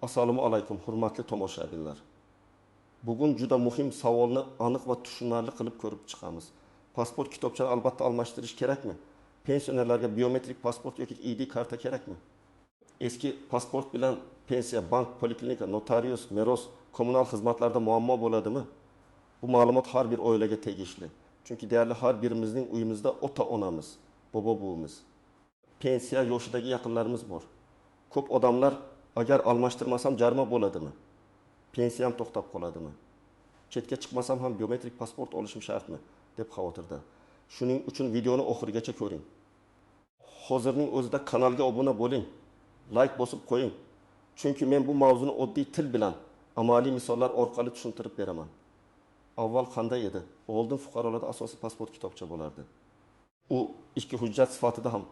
Assalomu alaykum, hurmatli tomoshabinlar. Bugun juda muhim savolni aniq va tushunarli qilib ko'rib chiqamiz. Pasport kitobchani albatta almashtirish kerakmi? Pensionerlarga biometrik pasport yoki ID karta kerakmi? Eski pasport bilan pensiya, bank, poliklinika, notarius, meros, kommunal xizmatlarda muammo bo'ladimi? Bu ma'lumot har bir oilaga tegishli. Chunki deyarli har birimizning uyimizda ota-onamiz, bobo-buvimiz, pensiya yoshidagi yaqinlarimiz bor. Ko'p odamlar agar almashtirmasam jarima bo'ladimi? Pensiyam to'xtab qoladimi? Chetga chiqmasam ham biometrik pasport olishim shartmi? deb xavotirda. Shuning uchun videoni oxirigacha ko'ring. Hozirning o'zida kanalga obuna bo'ling, like bosib qo'ying. Chunki men bu mavzuni oddiy til bilan, amaliy misollar orqali tushuntirib beraman. Avval qanday edi? Oldin fuqarolarda asosiy pasport kitobcha bo'lardi. U ichki hujjat sifatida ham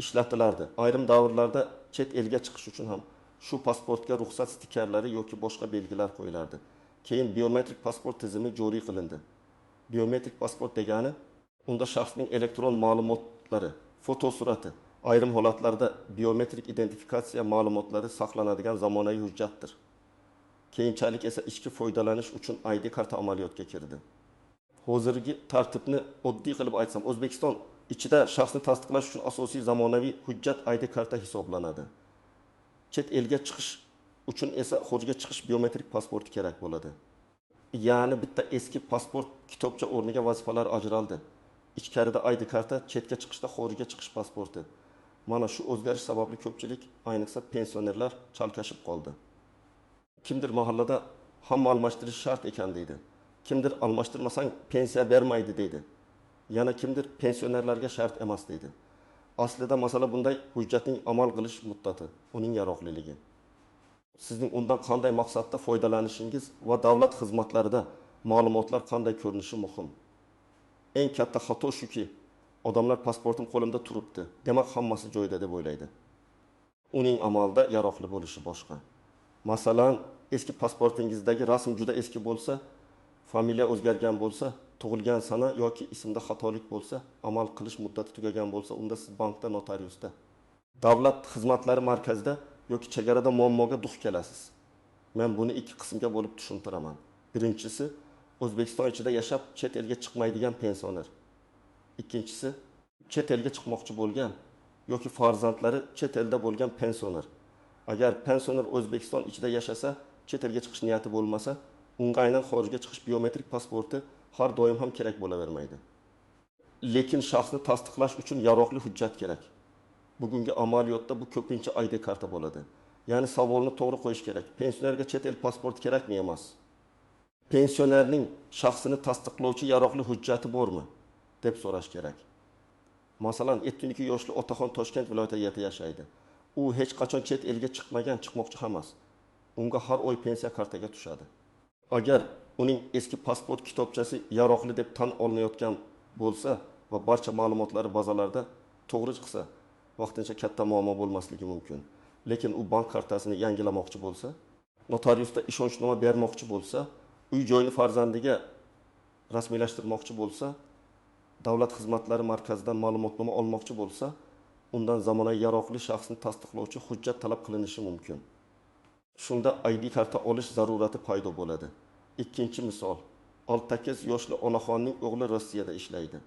ishlatilardi. Ayrim davrlarda chet elga chiqish uchun ham shu pasportga ruxsat stikerlari yoki boshqa belgilar qo'yilardi. Keyin biometrik pasport tizimi joriy qilindi. Biometrik pasport degani unda shaxsning elektron ma'lumotlari, foto surati, ayrim holatlarda biometrik identifikatsiya ma'lumotlari saqlanadigan zamonaviy hujjatdir. Keyinchalik esa ichki foydalanish uchun ID karta amaliyotga kirdi. Hozirgi tartibni oddiy qilib aytsam, O'zbekiston ichida shaxsni tasdiqlash uchun asosiy zamonaviy hujjat ID karta hisoblanadi. Chet elga chiqish uchun esa xorijga chiqish biometrik pasporti kerak bo'ladi. Ya'ni bitta eski pasport kitobcha o'rniga vazifalar ajraldi. Ichkarida ID karta, chetga chiqishda xorijga chiqish pasporti. Mana shu o'zgarish sababli ko'pchilik, ayniqsa pensionerlar chalkashib qoldi. Kimdir mahallada hamma almashtirish shart ekan deydi. Kimdir almashtirmasang pensiya bermaydi deydi. Yana kimdir pensionerlarga shart emas deydi. Aslida masala bunday hujjatning amal qilish muddati, uning yaroqliligi. Sizning undan qanday maqsadda foydalanishingiz va davlat xizmatlarida ma'lumotlar qanday ko'rinishi muhim. Eng katta xato shuki, odamlar pasportim qo'limda turibdi, demak hammasi joyida deb o'ylaydi. Uning amalda yaroqli bo'lishi boshqa. Masalan, eski pasportingizdagi rasm juda eski bo'lsa, familiya o'zgargan bo'lsa, tug'ilgan sana yoki ismda xatolik bo'lsa, amal qilish muddati tugagan bo'lsa, unda siz bankda, notariusda, davlat xizmatlari markazida yoki chegarada muammoga duch kelasiz. Men buni ikki qismga bo'lib tushuntiraman. Birinchisi, O'zbekiston ichida yashab chet elga chiqmaydigan pensioner. Ikkinchisi, chet elga chiqmoqchi bo'lgan yoki farzandlari chet elda bo'lgan pensioner. Agar pensioner O'zbekiston ichida yashasa, chet elga chiqish niyati bo'lmasa, unga aynan xorijga chiqish biometrik pasporti har doim ham kerak bo'lavermaydi. Lekin shaxsni tasdiqlash uchun yaroqli hujjat kerak. Bugungi amaliyotda bu ko'pincha ID karta bo'ladi. Ya'ni savolni to'g'ri qo'yish kerak. Pensionerga chet el pasporti kerakmi emas? Pensionerning shaxsini tasdiqlovchi yaroqli hujjati bormi deb so'rash kerak. Masalan, 72 yoshli otaxon Toshkent viloyatida yashaydi. U hech qachon chet elga chiqmagan, chiqmoqchi ham emas. Unga har oy pensiya kartaga tushadi. Agar uning eski pasport kitobchasi yaroqli deb tan olinayotgan bo'lsa va barcha ma'lumotlari bazalarda to'g'ri chiqsa, vaqtincha katta muammo bo'lmasligi mumkin. Lekin u bank kartasini yangilamoqchi bo'lsa, notariusda ishonchnoma bermoqchi bo'lsa, uy joyini farzandiga rasmiylashtirmoqchi bo'lsa, davlat xizmatlari markazidan ma'lumotnoma olmoqchi bo'lsa, undan zamonaviy yaroqli shaxsni tasdiqlovchi hujjat talab qilinishi mumkin. Shunda ID karta olish zarurati paydo bo'ladi. Ikkinchi misol, 68 yoshli onaxonning o'g'li Rossiyada ishlaydi.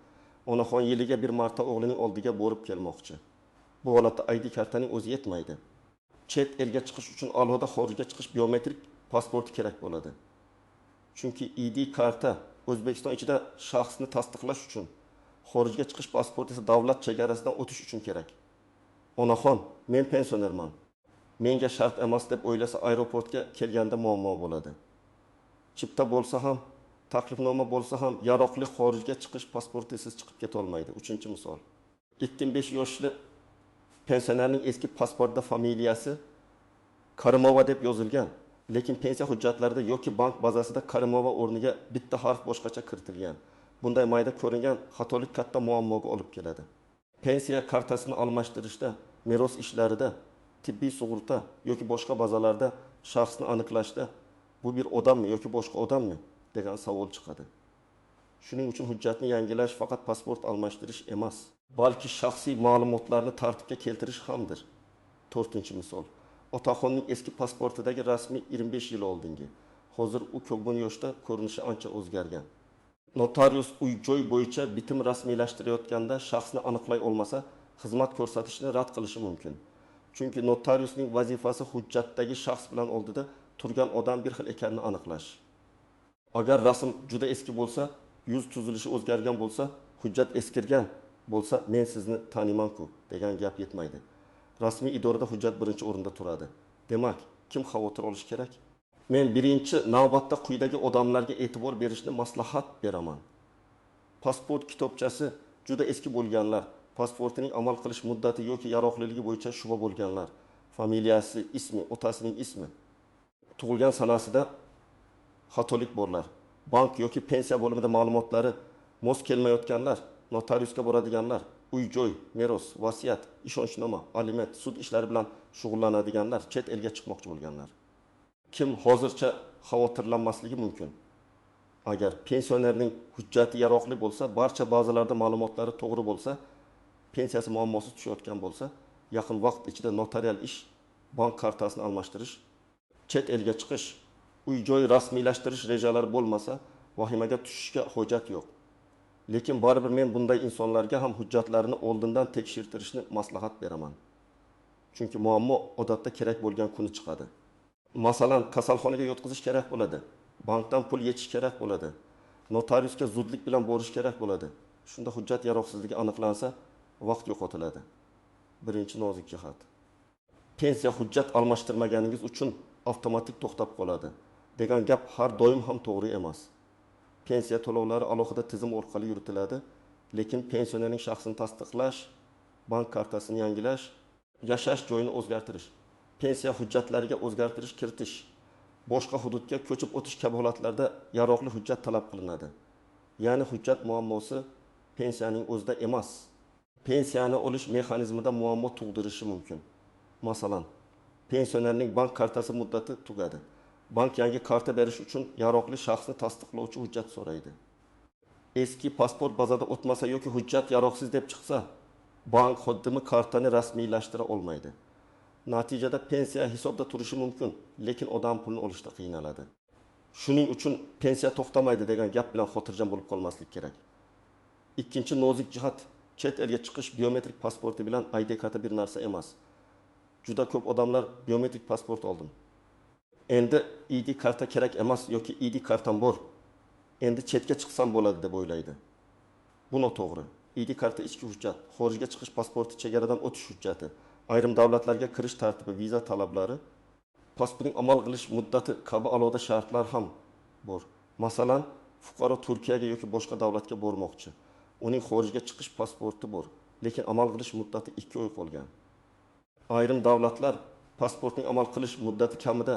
Onaxon yiliga bir marta o'g'lining oldiga borib kelmoqchi. Bu holatda ID kartaning o'zi yetmaydi. Chet elga chiqish uchun alohida xorijga chiqish biometrik pasporti kerak bo'ladi. Chunki ID karta O'zbekiston ichida shaxsni tasdiqlash uchun, xorijga chiqish pasporti esa davlat chegarasidan o'tish uchun kerak. Onaxon, men pensionerman. Menga shart emas deb o'ylasa, aeroportga kelganda muammo bo'ladi. Chipta bo'lsa ham, taklifnoma bo'lsa ham, yaroqli xorijga chiqish pasportisiz chiqib keta olmaydi. Uchinchi misol. 25 yoshli pensionerning eski pasportida familiyasi Karimova deb yozilgan, lekin pensiya hujjatlarida yoki bank bazasida Karimova o'rniga bitta harf boshqacha kiritilgan. Bunday mayda ko'ringan xatolik katta muammoga olib keladi. Pensiya kartasini almashtirishda, meros ishlarida, tibbiy sug'urta yoki boshqa bazalarda shaxsni aniqlashda bu bir odammi yoki boshqa odammi degan savol chiqadi. Shuning uchun hujjatni yangilash faqat pasport almashtirish emas, balki shaxsiy ma'lumotlarni tartibga keltirish hamdir. 4-misol. Otaxonning eski pasportidagi rasmiy 25 yil oldingi. Hozir u ko'ngil yoshda ko'rinishi ancha o'zgargan. Notarius uy-joy bo'yicha bitim rasmiylashtirayotganda shaxsni aniqlay olmasa, xizmat ko'rsatishni rad qilishi mumkin. Chunki notariusning vazifasi hujjatdagi shaxs bilan oldida turgan odam bir xil ekanini aniqlash. Agar rasm juda eski bo'lsa, yuz tuzilishi o'zgargan bo'lsa, hujjat eskirgan bo'lsa, men sizni taniman-ku degan gap yetmaydi. Rasmiy idorada hujjat birinchi o'rinda turadi. Demak, kim xavotir olish kerak? Men birinchi navbatda quyidagi odamlarga e'tibor berishni maslahat beraman. Pasport kitobchasi juda eski bo'lganlar, pasportining amal qilish muddati yoki yaroqliligi bo'yicha shubha bo'lganlar, familiyasi, ismi, otasining ismi, tug'ilgan sanasida xatolik borlar, bank yoki pensiya bo'limida ma'lumotlari mos kelmayotganlar, notariusga boradiganlar, uy-joy, meros, vasiyat, ishonchnoma, aliment, sud ishlari bilan shug'ullanadiganlar, chet elga chiqmoqchi bo'lganlar. Kim hozircha xavotirlanmasligi mumkin? Agar pensionerning hujjati yaroqli bo'lsa, barcha bazalarda ma'lumotlari to'g'ri bo'lsa, pensiyasi muammosi tushayotgan bo'lsa, yaqin vaqt ichida notarial ish, bank kartasini almashtirish, chet elga chiqish, uy-joy rasmiylashtirish rejalari bo'lmasa, vahimaga tushishga hojat yo'q. Lekin baribir men bunday insonlarga ham hujjatlarini oldindan tekshirtirishni maslahat beraman. Chunki muammo odatda kerak bo'lgan kuni chiqadi. Masalan, kasalxonaga yotqizish kerak bo'ladi. Bankdan pul yechish kerak bo'ladi. Notariusga zudlik bilan borish kerak bo'ladi. Shunda hujjat yaroqsizligi aniqlansa, vaqt yo'qotiladi. Birinchi nozik jihat. Pensiya hujjat almashtirmaganingiz uchun avtomatik to'xtab qoladi degan gap har doim ham to'g'ri emas. Pensiya to'lovlari alohida tizim orqali yuritiladi, lekin pensionerning shaxsini tasdiqlash, bank kartasini yangilash, yashash joyini o'zgartirish, pensiya hujjatlariga o'zgartirish kiritish, boshqa hududga ko'chib o'tish kabi holatlarda yaroqli hujjat talab qilinadi. Ya'ni hujjat muammosi pensiyaning o'zida emas, pensiyani olish mexanizmida muammo tug'dirishi mumkin. Masalan, pensionerning bank kartasi muddati tugadi. Bank yangi karta berish uchun yaroqli shaxsni tasdiqlovchi hujjat so'raydi. Eski pasport bazada o'tmasa yoki hujjat yaroqsiz deb chiqsa, bank xoddimi kartani rasmiylashtira olmaydi. Natijada pensiya hisobda turishi mumkin, lekin odam pulni olishda qiynaladi. Shuning uchun pensiya to'xtamaydi degan gap bilan xotirjam bo'lib qolmaslik kerak. Ikkinchi nozik jihat, chet elga chiqish biometrik pasporti bilan ID karta bir narsa emas. Juda ko'p odamlar biometrik pasport oldim. Endi ID karta kerak emas yoki ID kartam bor. Endi chetga chiqsam bo'ladi deb o'ylaydi. Bu noto'g'ri. ID karta ichki hujjat, xorijga chiqish pasporti chegaradan o'tish hujjati, ayrim davlatlarga kirish tartibi, viza talablari, pasportning amal qilish muddati kabi alohida shartlar ham bor. Masalan, fuqaro Turkiyaga yoki boshqa davlatga bormoqchi. Uning xorijga chiqish pasporti bor, lekin amal qilish muddati 2 oy qolgan. Ayrim davlatlar pasportning amal qilish muddati kamida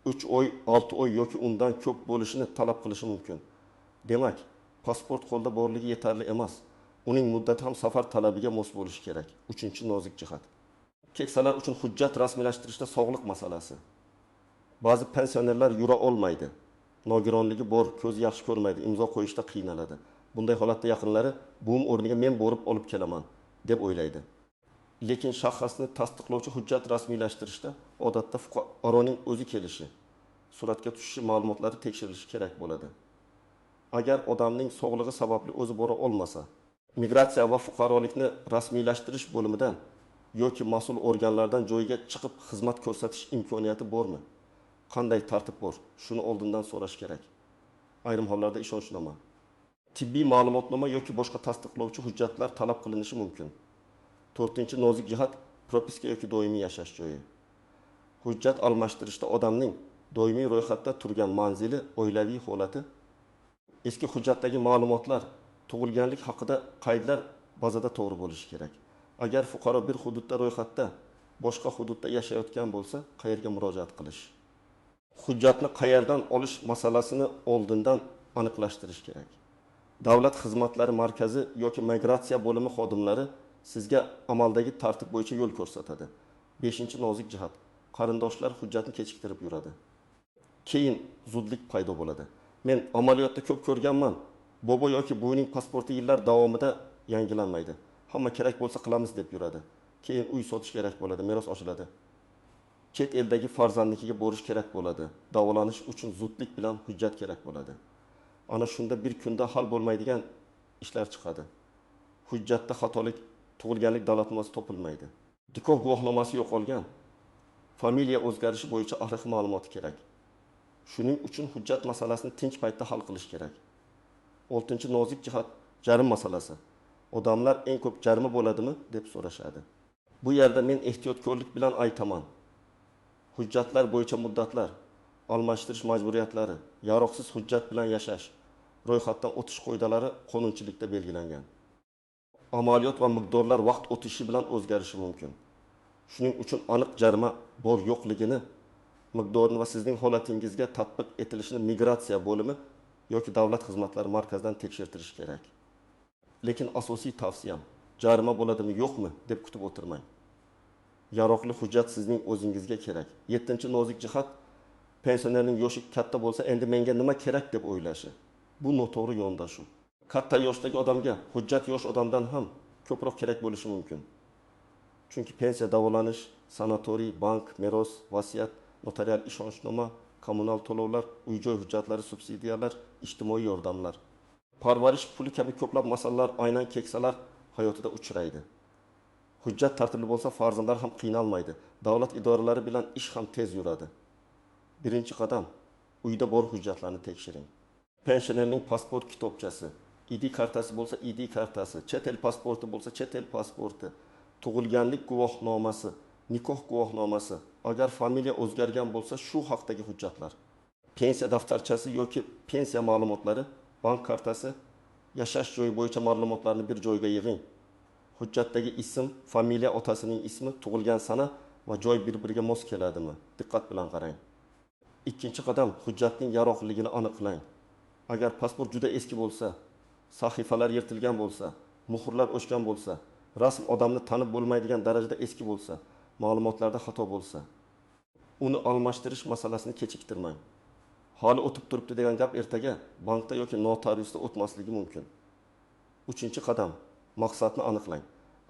3 oy, 6 oy yoki undan ko'p bo'lishini talab qilishi mumkin. Demak, pasport qo'lda borligi yetarli emas. Uning muddati ham safar talabiga mos bo'lishi kerak. Uchinchi nozik jihat. Keksalar uchun hujjat rasmiylashtirishda sog'liq masalasi. Ba'zi pensionerlar yura olmaydi. Nogironligi bor, ko'zi yaxshi ko'rmaydi, imzo qo'yishda qiynaladi. Bunday holatda yaqinlari buvim o'rniga men borib olib kelaman deb o'ylaydi. Lekin shaxsni tasdiqlovchi hujjat rasmiylashtirishda odatda fuqaroning o'zi kelishi, suratga tushishi, ma'lumotlari tekshirilishi kerak bo'ladi. Agar odamning sog'lig'i sababli o'zi bora olmasa, migratsiya va fuqarolikni rasmiylashtirish bo'limidan yoki mas'ul organlardan joyiga chiqib xizmat ko'rsatish imkoniyati bormi? Qanday tartib bor? Shuni oldindan so'rash kerak. Ayrim hollarda ishonchnoma, tibbiy ma'lumotnoma yoki boshqa tasdiqlovchi hujjatlar talab qilinishi mumkin. 4-chi nozik jihat, propiska yoki doimiy yashash joyi. Hujjat almashtirishda odamning doimiy ro'yxatda turgan manzili, oilaviy holati, eski hujjatdagi ma'lumotlar, tug'ilganlik haqida qaydlar bazada to'g'ri bo'lishi kerak. Agar fuqaro bir hududda ro'yxatda, boshqa hududda yashayotgan bo'lsa, qayerga murojaat qilish? Hujjatni qayerdan olish masalasini oldindan aniqlashtirish kerak. Davlat xizmatlari markazi yoki migratsiya bo'limi xodimlari sizga amaldagi tartib bo'yicha yo'l ko'rsatadi. 5-chi nozik jihat. Qarindoshlar hujjatni kechiktirib yuradi. Keyin zudlik paydo bo'ladi. Men amaliyotda ko'p ko'rganman. Bobo yoki buvining pasporti yillar davomida yangilanmaydi. Hamma kerak bo'lsa qilamiz deb yuradi. Keyin uy sotish kerak bo'ladi, meros ochiladi. chet eldagi farzandnikiga borish kerak bo'ladi. Davolanish uchun zudlik bilan hujjat kerak bo'ladi. Ana shunda bir kunda hal bo'lmaydigan ishlar chiqadi. Hujjatda xatolik, tug'ilganlik davlatnomasi topilmaydi. Nikoh guvohnomasi yo'qolgan. Familiya o'zgarishi bo'yicha asosiy ma'lumot kerak. Shuning uchun hujjat masalasini tinch paytda hal qilish kerak. 6-nozik jihat jarima masalasi. Odamlar eng ko'p jarima bo'ladimi deb so'rashadi. Bu yerda men ehtiyotkorlik bilan aytaman. Hujjatlar bo'yicha muddatlar, almashtirish majburiyatlari, yaroqsiz hujjat bilan yashash, ro'yxatdan o'tish qoidalari qonunchilikda belgilangan. Amaliyot va miqdorlar vaqt o'tishi bilan o'zgarishi mumkin. Shuning uchun aniq jarima bor yo'qligini, miqdorini va sizning holatingizga tatbiq etilishini migratsiya bo'limi yoki davlat xizmatlari markazidan tekshirtirish kerak. Lekin asosiy tavsiyam, jarima bo'ladimi yo'qmi deb kutib o'tirmang. Yaroqli hujjat sizning o'zingizga kerak. 7-nozik jihat, pensionerning yoshi katta bo'lsa, endi menga nima kerak deb o'ylashi. Bu noto'g'ri yondashuv. Katta yoshdagi odamga hujjat yosh odamdan ham ko'proq kerak bo'lishi mumkin. Chunki pensiya, davolanish, sanatoriy, bank, meros, vasiyat, notarial ishonchnoma, kommunal to'lovlar, uy-joy hujjatlari, subsidiyalar, ijtimoiy yordamlar, parvarish puli kabi ko'plab masalalar aynan keksalar hayotida uchraydi. Hujjat tartibli bo'lsa, farzandlar ham qiynalmaydi. Davlat idoralari bilan ish ham tez yuradi. Birinchi qadam, uyda bor hujjatlarni tekshiring. Pensionerning pasport kitobchasi, ID kartasi bo'lsa ID kartasi, chet el pasporti bo'lsa chet el pasporti, tug'ilganlik guvohnomasi, nikoh guvohnomasi, agar familiya o'zgargan bo'lsa shu haqdagi hujjatlar, pensiya daftarchasi yoki pensiya ma'lumotlari, bank kartasi, yashash joyi bo'yicha ma'lumotlarni bir joyga yig'ing. Hujjatdagi ism, familiya otasining ismi, tug'ilgan sana va joy bir-biriga mos keladimi? Diqqat bilan qarang. Ikkinchi qadam, hujjatning yaroqliligini aniqlang. Agar pasport juda eski bo'lsa, sahifalar yirtilgan bo'lsa, muhrlar o'chgan bo'lsa, rasm odamni tanib bo'lmaydigan darajada eski bo'lsa, ma'lumotlarda xato bo'lsa, uni almashtirish masalasini kechiktirmang. Hali o'tib turibdi degan gap ertaga bankda yoki notariusda o'tmasligi mumkin. Uchinchi qadam, maqsadni aniqlang.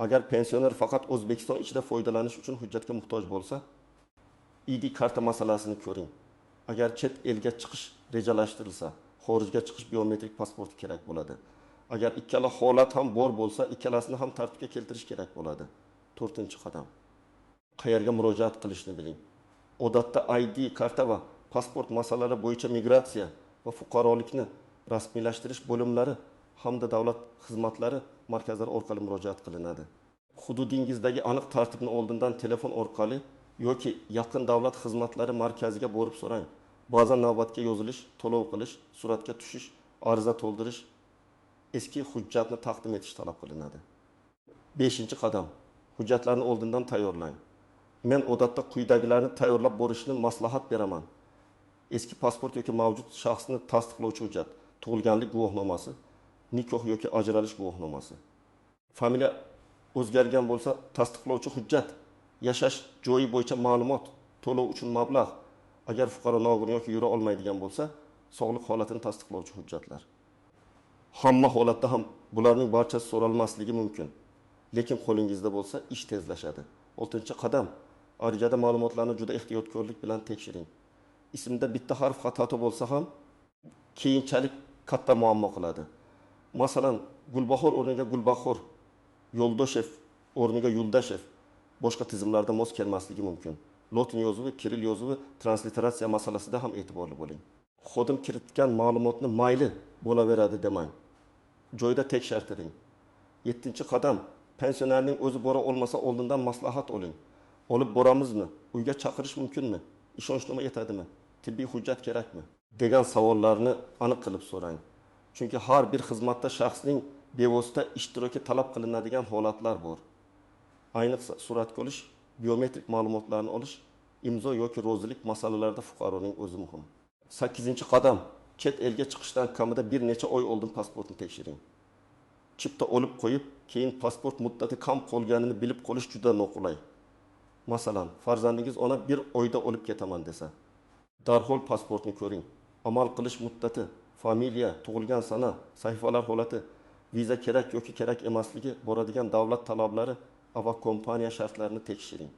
Agar pensioner faqat O'zbekiston ichida foydalanish uchun hujjatga muhtoj bo'lsa, ID karta masalasini ko'ring. Agar chet elga chiqish rejalashtirilsa, xorijga chiqish biometrik pasporti kerak bo'ladi. Agar ikkala holat ham bor bo'lsa, ikkalasini ham tartibga keltirish kerak bo'ladi. 4-qadam. Qayerga murojaat qilishni biling. Odatda ID karta va pasport masalalari bo'yicha migratsiya va fuqarolikni rasmiylashtirish bo'limlari hamda davlat xizmatlari markazlari orqali murojaat qilinadi. Hududingizdagi aniq tartibni oldindan telefon orqali yoki yaqin davlat xizmatlari markaziga borib so'rang. Ba'zan navbatga yozilish, to'lov qilish, suratga tushish, ariza to'ldirish, eski hujjatni taqdim etish talab qilinadi. 5-qadam. Hujjatlarni oldindan tayyorlang. Men odatda quyidagilarni tayyorlab borishni maslahat beraman. Eski pasport yoki mavjud shaxsni tasdiqlovchi hujjat, tug'ilganlik guvohnomasi, nikoh yoki ajralish guvohnomasi. Familiya o'zgargan bo'lsa, tasdiqlovchi hujjat, yashash joyi bo'yicha ma'lumot, to'lov uchun mablag', agar fuqaro nogiron yoki yura olmaydigan bo'lsa, sog'liq holatini tasdiqlovchi hujjatlar. Hamma holatda ham bularning barchasi so'ralmasligi mumkin. Lekin qo'lingizda bo'lsa, ish tezlashadi. 6-qadam. Arizada ma'lumotlarni juda ehtiyotkorlik bilan tekshiring. Ismda bitta harf xato bo'lsa ham keyinchalik katta muammo qiladi. Masalan, Gulbahor o'rniga Gulbahor, Yo'ldoshev o'rniga Yuldashev boshqa tizimlarda mos kelmasligi mumkin. Lotin yozuvi, kiril yozuvi, transliteratsiya masalasida ham e'tiborli bo'ling. Xodim kiritgan ma'lumotni mayli bo'laveradi demang. Joyda tekshirtiring. 7-qadam. Pensionerning o'zi bora olmasa oldindan maslahat oling. Olib boramizmi? Uyga chaqirish mumkinmi? Ishonchnoma yetadimi? Tibbiy hujjat kerakmi? degan savollarni aniq qilib so'rang. Chunki har bir xizmatda shaxsning bevosita ishtiroki talab qilinadigan holatlar bor. Ayniqsa suratga olish, biometrik ma'lumotlarni olish, imzo yoki rozilik masalalarida fuqaroning o'zi muhim. 8-qadam. Chet elga chiqishdan kamida bir necha oy oldin pasportni tekshiring. Chipta olib qo'yib, keyin pasport muddati kam qolganini bilib qolish juda noqulay. Masalan, farzandingiz ona bir oyda olib ketaman desa, darhol pasportni ko'ring. Amal qilish muddati, familiya, tug'ilgan sana, sahifalar holati, viza kerak yoki kerak emasligi, boradigan davlat talablari, aviakompaniya shartlarini tekshiring.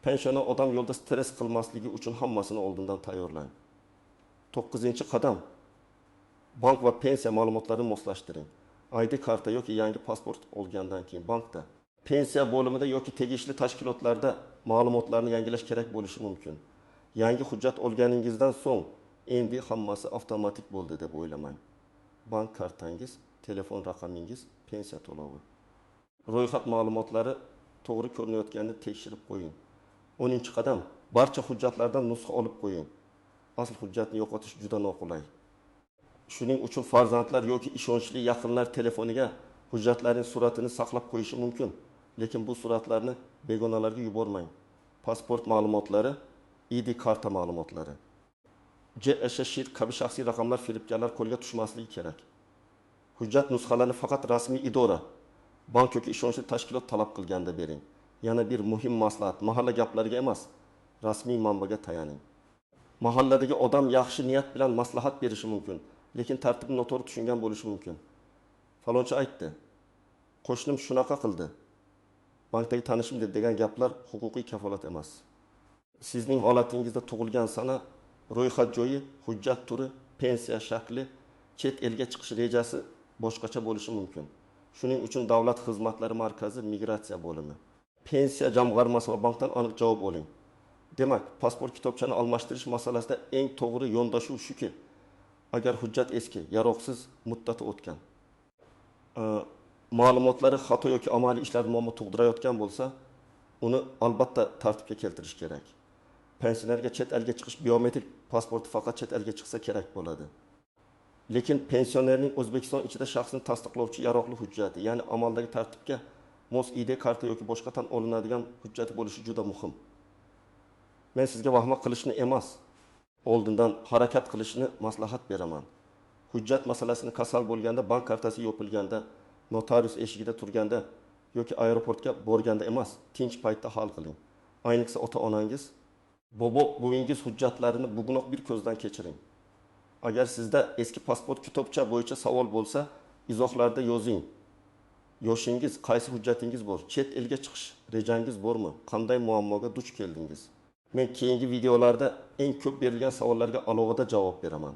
Pensioner odam yo'lda stress qilmasligi uchun hammasini oldindan tayyorlang. 9-qadam. Bank va pensiya ma'lumotlarini moslashtiring. ID karta yoki yangi pasport olgandan keyin bankda, pensiya bo'limida yoki tegishli tashkilotlarda ma'lumotlarni yangilash kerak bo'lishi mumkin. Yangi hujjat olganingizdan so'ng endi hammasi avtomatik bo'ldi deb o'ylamang. Bank kartangiz, telefon raqamingiz, pensiya to'lovi. Ro'yxat ma'lumotlari to'g'ri ko'rinayotganini tekshirib qo'ying. 10-qadam. Barcha hujjatlardan nusxa olib qo'ying. Asl hujjatni yo'qotish juda noqulay. Shuning uchun farzandlar yoki ishonchli yaqinlar telefoniga hujjatlarning suratini saqlab qo'yishi mumkin. Lekin bu suratlarni begonalarga yubormang. Pasport ma'lumotlari, ID karta ma'lumotlari. JSH shir kabi shaxsiy raqamlar firibgarlar qo'lga tushmasligi kerak. Hujjat nusxalarini faqat rasmiy idora, bank yoki ishonchli tashkilot talab qilganda bering. Yana bir muhim maslahat, mahalla gaplariga emas, rasmiy manbaga tayaning. Mahalladagi odam yaxshi niyat bilan maslahat berishi mumkin, lekin tartibni noto'g'ri tushungan bo'lishi mumkin. Falonchi aytdi, qo'shnim shunaqa qildi, bankdagi tanishim degan gaplar huquqiy kafolat emas. Sizning holatingizda tug'ilgan sana, ro'yxat joyi, hujjat turi, pensiya shakli, chet elga chiqish rejasi boshqacha bo'lishi mumkin. Shuning uchun Davlat xizmatlari markazi migratsiya bo'limi, pensiya jamg'armasi va bankdan aniq javob oling. Demak, pasport kitobchani almashtirish masalasida eng to'g'ri yondashuv shuki, agar hujjat eski, yaroqsiz muddati o'tgan, ma'lumotlari xato yoki amaliy ishlar muammo tug'dirayotgan bo'lsa, uni albatta tartibga keltirish kerak. Pensionerga chet elga chiqish biometrik pasporti faqat chet elga chiqsa kerak bo'ladi. Lekin pensionerning O'zbekiston ichida shaxsini tasdiqlovchi yaroqli hujjati, ya'ni amaldagi tartibga mos ID karta yoki boshqa tan olinadigan hujjat bo'lishi juda muhim. Men sizga vahma qilishni emas, oldindan harakat qilishni maslahat beraman. Hujjat masalasini kasal bo'lganda, bank kartasi yopilganda, notarius eshigida turganda yoki aeroportga borganda emas, tinch paytda hal qiling. Ayniqsa ota-onangiz, bobo-buvingiz hujjatlarini bugunoq bir ko'zdan kechiring. Agar sizda eski pasport kitobcha bo'yicha savol bo'lsa, izohlarda yozing. Yoshingiz, qaysi hujjatingiz bor? Chet elga chiqish rejangiz bormi? Qanday muammoga duch keldingiz? Men keyingi videolarda eng ko'p berilgan savollarga alohida javob beraman.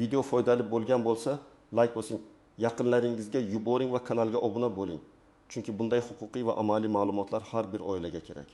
Video foydali bo'lgan bo'lsa, like bosing, yaqinlaringizga yuboring va kanalga obuna bo'ling. Chunki bunday huquqiy va amaliy ma'lumotlar har bir oilaga kerak.